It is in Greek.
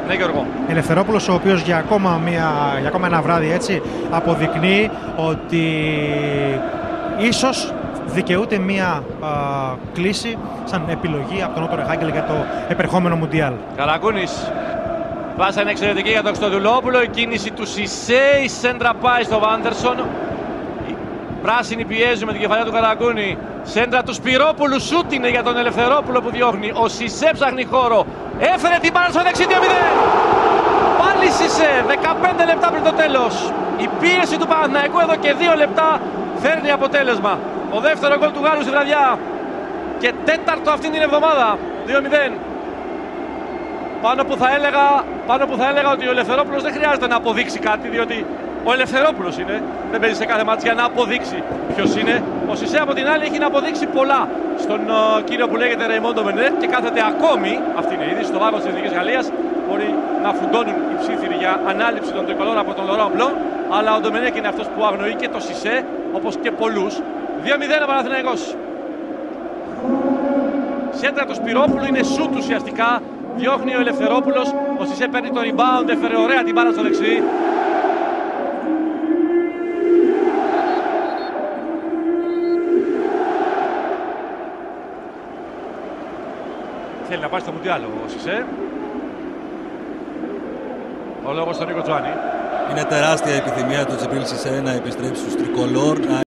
Ναι, Γιώργο. Ελευθερόπουλος, ο οποίος για ακόμα ένα βράδυ έτσι αποδεικνύει ότι ίσως δικαιούται μία κλίση σαν επιλογή από τον Ότο Ρεχάγκελ για το επερχόμενο Μουντιάλ. Καραγκούνης. Πάσα είναι εξαιρετική για τον Χριστοδουλόπουλο. Η κίνηση του Σισέ. Η σέντρα πάει στο Βάντερσον. Οι πράσινοι πιέζουν με την κεφαλιά του Καραγκούνη. Σέντρα του Σπυρόπουλου. Σούτ είναι για τον Ελευθερόπουλο που διώχνει. Ο Σισέ ψάχνει χώρο. Έφερε την μπάλα στο δεξί 2-0. Πάλι Σισέ. 15 λεπτά πριν το τέλος. Η πίεση του Παναθηναϊκού εδώ και 2 λεπτά φέρνει αποτέλεσμα. Ο δεύτερο γκολ του Γάλλου στη βραδιά. Και τέταρτο αυτήν την εβδομάδα. 2-0. Πάνω που θα έλεγα ότι ο Ελευθερόπουλος δεν χρειάζεται να αποδείξει κάτι, διότι ο Ελευθερόπουλος είναι. Δεν παίζει σε κάθε μάτς για να αποδείξει ποιος είναι. Ο Σισέ από την άλλη έχει να αποδείξει πολλά στον κύριο που λέγεται Ρεϊμόντο Μενέτ και κάθεται ακόμη, αυτή είναι η είδηση, στο βάγο της Εθνικής Γαλλίας. Μπορεί να φουντώνουν οι ψήφιροι για ανάληψη των τρικολόρων από τον Λοράν Μπλον, αλλά ο Ντομενέκ είναι αυτός που αγνοεί και το Σισέ, όπως και πολλούς. 2-0 ο Παναθηναϊκός. Σέντρα του Σπυρόπουλου, είναι σούτ ουσιαστικά. Διώχνει ο Ελευθερόπουλος, ο Σισέ παίρνει το rebound, έφερε ωραία την μπάλα στο δεξί. Θέλει να πάει στο Μουντιάλ ο Σισέ. Ο λόγος στον Νίκο Τζουάνι. Είναι τεράστια επιθυμία του Τζιμπρίλ Σισέ να επιστρέψει στους τρικολόρ.